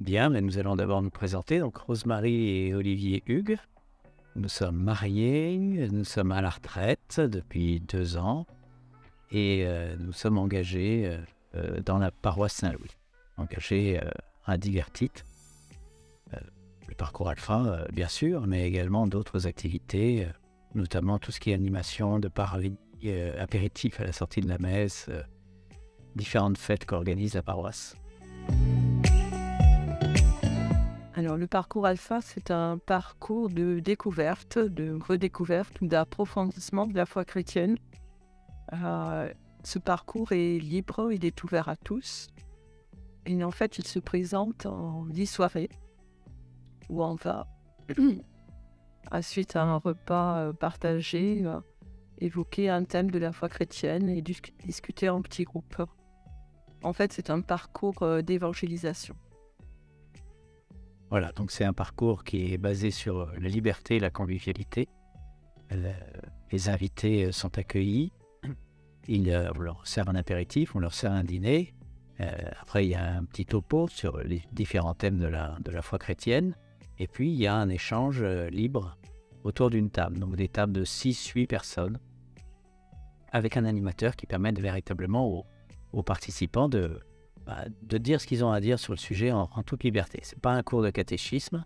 Bien, mais nous allons d'abord nous présenter. Donc, Rosemary et Olivier Hugues. Nous sommes mariés, nous sommes à la retraite depuis 2 ans et nous sommes engagés dans la paroisse Saint-Louis. Engagés à divers titres. Le parcours alpha, bien sûr, mais également d'autres activités, notamment tout ce qui est animation de parvis, apéritifs à la sortie de la messe, différentes fêtes qu'organise la paroisse. Alors, le parcours alpha, c'est un parcours de découverte, de redécouverte ou d'approfondissement de la foi chrétienne. Ce parcours est libre, il est ouvert à tous. Et en fait, il se présente en 10 soirées où on va, suite à un repas partagé, évoquer un thème de la foi chrétienne et discuter en petits groupes. En fait, c'est un parcours d'évangélisation. Voilà, donc c'est un parcours qui est basé sur la liberté et la convivialité. Les invités sont accueillis, on leur sert un apéritif, on leur sert un dîner. Après, il y a un petit topo sur les différents thèmes de la foi chrétienne. Et puis, il y a un échange libre autour d'une table, donc des tables de 6-8 personnes, avec un animateur qui permet véritablement aux participants de dire ce qu'ils ont à dire sur le sujet en toute liberté. Ce n'est pas un cours de catéchisme,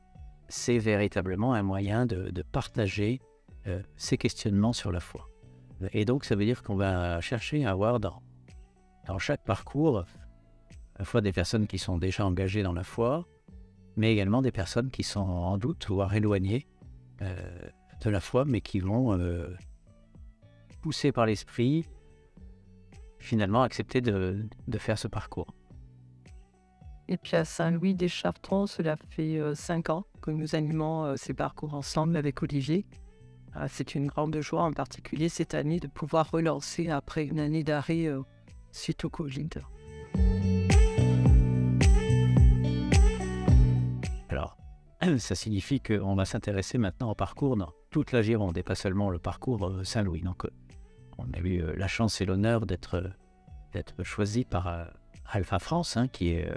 c'est véritablement un moyen de partager ses questionnements sur la foi. Et donc, ça veut dire qu'on va chercher à avoir dans chaque parcours, à la fois des personnes qui sont déjà engagées dans la foi, mais également des personnes qui sont en doute, voire éloignées de la foi, mais qui vont, poussées par l'esprit, finalement accepter de faire ce parcours. Et puis à Saint-Louis des Chartrons, cela fait 5 ans que nous animons ces parcours ensemble avec Olivier. C'est une grande joie, en particulier cette année, de pouvoir relancer après une année d'arrêt suite au Covid. Alors, ça signifie qu'on va s'intéresser maintenant au parcours dans toute la Gironde et pas seulement le parcours Saint-Louis. Donc, on a eu la chance et l'honneur d'être choisi par Alpha France, qui est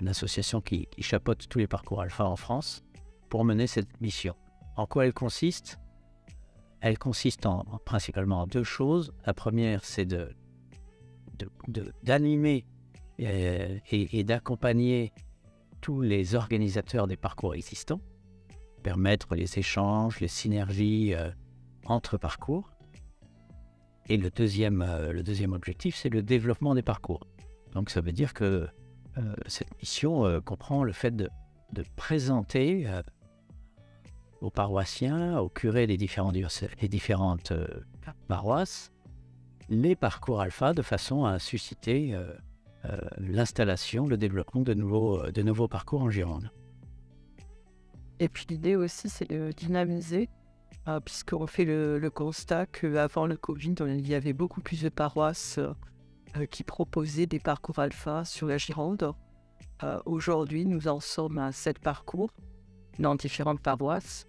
l'association qui chapeaute tous les parcours Alpha en France, pour mener cette mission. En quoi elle consiste? Elle consiste principalement en 2 choses. La première, c'est d'animer et d'accompagner tous les organisateurs des parcours existants, permettre les échanges, les synergies entre parcours. Et le deuxième objectif, c'est le développement des parcours. Donc ça veut dire que cette mission comprend le fait de présenter aux paroissiens, aux curés des différentes paroisses, les parcours alpha de façon à susciter l'installation, le développement de nouveaux parcours en Gironde. Et puis l'idée aussi, c'est de dynamiser, puisqu'on fait le constat qu'avant le Covid, il y avait beaucoup plus de paroisses qui proposaient des parcours alpha sur la Gironde. Aujourd'hui, nous en sommes à 7 parcours dans différentes paroisses.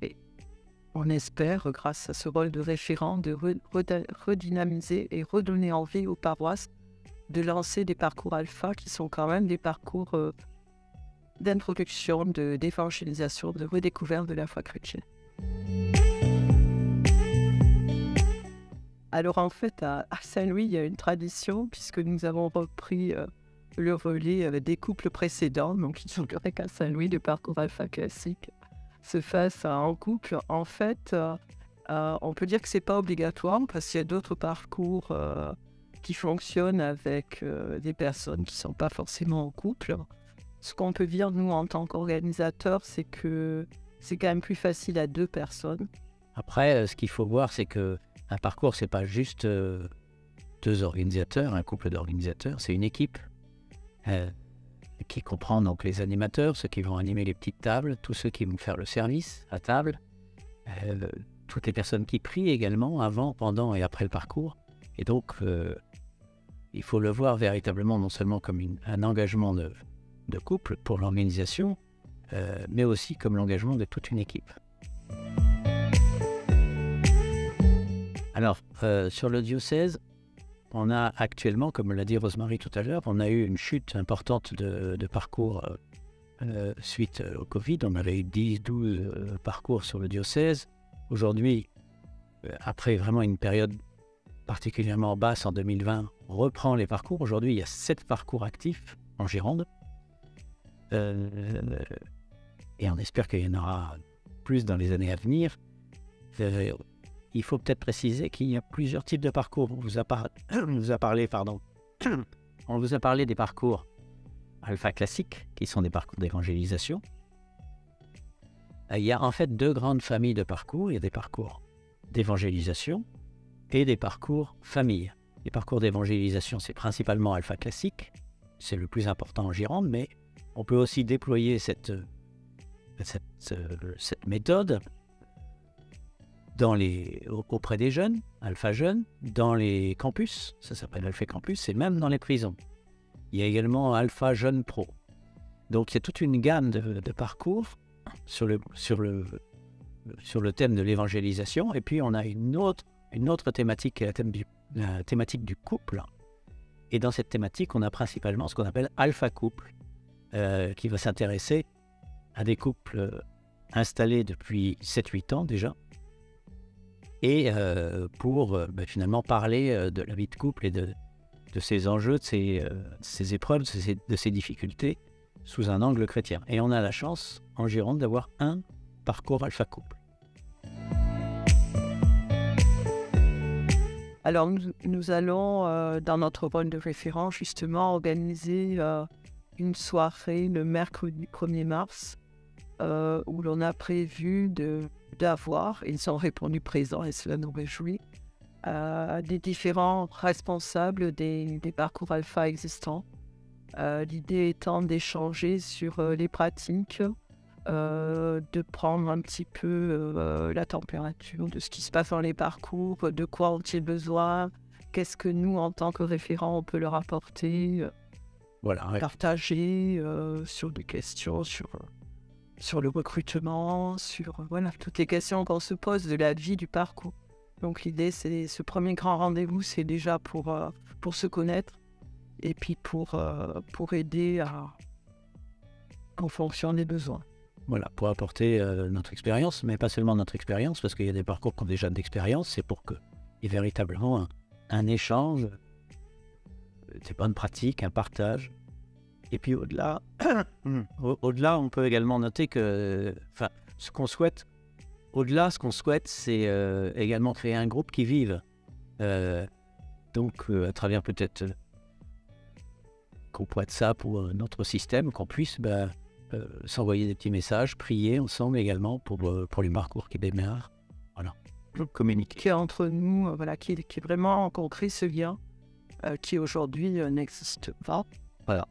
Et on espère, grâce à ce rôle de référent, de redynamiser et redonner envie aux paroisses de lancer des parcours alpha qui sont quand même des parcours d'introduction, d'évangélisation, de redécouverte de la foi chrétienne. Alors en fait, à Saint-Louis, il y a une tradition, puisque nous avons repris le relais des couples précédents, donc il semblerait qu'à Saint-Louis, le parcours alpha classique se fasse en couple. En fait, on peut dire que ce n'est pas obligatoire, parce qu'il y a d'autres parcours qui fonctionnent avec des personnes qui ne sont pas forcément en couple. Ce qu'on peut dire, nous, en tant qu'organisateurs, c'est que c'est quand même plus facile à 2 personnes. Après, ce qu'il faut voir, c'est qu'un parcours, ce n'est pas juste 2 organisateurs, un couple d'organisateurs, c'est une équipe qui comprend donc les animateurs, ceux qui vont animer les petites tables, tous ceux qui vont faire le service à table, toutes les personnes qui prient également avant, pendant et après le parcours. Et donc, il faut le voir véritablement non seulement comme un engagement de couple pour l'organisation, mais aussi comme l'engagement de toute une équipe. Alors, sur le diocèse, on a actuellement, comme l'a dit Rosemary tout à l'heure, on a eu une chute importante de parcours suite au Covid. On avait eu 10-12 parcours sur le diocèse. Aujourd'hui, après vraiment une période particulièrement basse en 2020, on reprend les parcours. Aujourd'hui, il y a 7 parcours actifs en Gironde. Et on espère qu'il y en aura plus dans les années à venir. Il faut peut-être préciser qu'il y a plusieurs types de parcours. On vous a parlé des parcours alpha classiques, qui sont des parcours d'évangélisation. Il y a en fait 2 grandes familles de parcours. Il y a des parcours d'évangélisation et des parcours famille. Les parcours d'évangélisation, c'est principalement alpha classique. C'est le plus important en Gironde, mais on peut aussi déployer cette méthode auprès des jeunes, alpha jeunes, dans les campus, ça s'appelle Alpha Campus, et même dans les prisons. Il y a également Alpha Jeune Pro. Donc il y a toute une gamme de parcours sur le thème de l'évangélisation, et puis on a une autre thématique, qui est la thématique du couple. Et dans cette thématique, on a principalement ce qu'on appelle Alpha Couple, qui va s'intéresser à des couples installés depuis 7-8 ans déjà, et pour finalement parler de la vie de couple et de ces enjeux, de ces épreuves, de ces difficultés sous un angle chrétien. Et on a la chance en Gironde d'avoir un parcours Alpha Couple. Alors nous allons, dans notre rôle de référent, justement organiser une soirée le mercredi 1er mars où l'on a prévu d'avoir, ils ont répondu présents et cela nous réjouit, des différents responsables des parcours alpha existants. L'idée étant d'échanger sur les pratiques, de prendre un petit peu la température de ce qui se passe dans les parcours, de quoi ont-ils besoin, qu'est-ce que nous, en tant que référents, on peut leur apporter, partager sur des questions, sur le recrutement, sur toutes les questions qu'on se pose de la vie du parcours. Donc l'idée, c'est ce premier grand rendez-vous, c'est déjà pour se connaître et puis pour aider en fonction des besoins. Voilà, pour apporter notre expérience, mais pas seulement notre expérience, parce qu'il y a des parcours qui ont déjà d'expérience, c'est pour qu'il y ait véritablement un échange, des bonnes pratiques, un partage. Et puis au-delà, on peut également noter que, ce qu'on souhaite, c'est également créer un groupe qui vive. Donc, à travers peut-être groupe WhatsApp ou notre système, qu'on puisse s'envoyer des petits messages, prier ensemble également pour les parcours qui démarrent. Voilà, communiquer entre nous, qui est vraiment, qu'on crée ce lien qui aujourd'hui n'existe pas. Voilà.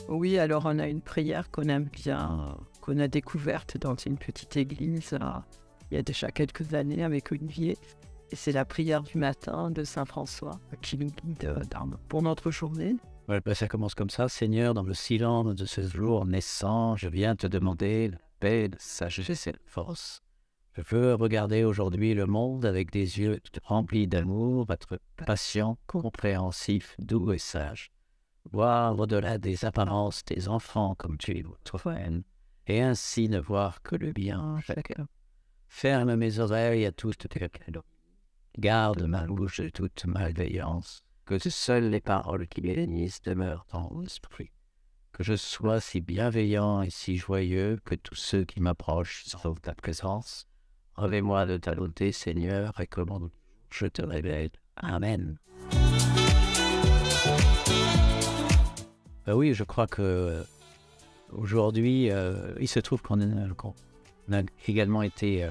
Oui, alors on a une prière qu'on aime bien, qu'on a découverte dans une petite église il y a déjà quelques années avec Olivier. Et c'est la prière du matin de Saint François qui nous guide pour notre journée. Ouais, ça commence comme ça. Seigneur, dans le silence de ce jour naissant, je viens te demander la paix, la sagesse et la force. Je veux regarder aujourd'hui le monde avec des yeux remplis d'amour, être patient, compréhensif, doux et sage. Voir au-delà des apparences des enfants comme tu es votre haine, et ainsi ne voir que le bien chacun. Ferme mes oreilles à toute calomnie. Garde ma bouche de toute malveillance. Que seules les paroles qui bénissent demeurent dans mon esprit. Que je sois si bienveillant et si joyeux que tous ceux qui m'approchent sauvent ta présence. Revêt-moi de ta bonté, Seigneur, et commande, je te révèle. Amen. Oui, je crois que aujourd'hui, il se trouve qu'on a également été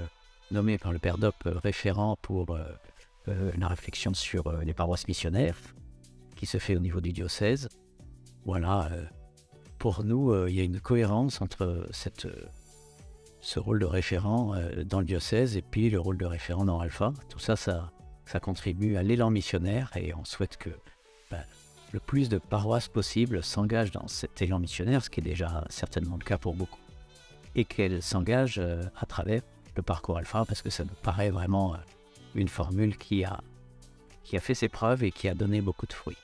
nommé par le Père Dop référent pour la réflexion sur les paroisses missionnaires qui se fait au niveau du diocèse. Voilà, pour nous, il y a une cohérence entre ce rôle de référent dans le diocèse et puis le rôle de référent dans Alpha. Tout ça, ça contribue à l'élan missionnaire et on souhaite que le plus de paroisses possibles s'engagent dans cet élan missionnaire, ce qui est déjà certainement le cas pour beaucoup, et qu'elles s'engagent à travers le parcours Alpha, parce que ça nous paraît vraiment une formule qui a fait ses preuves et qui a donné beaucoup de fruits.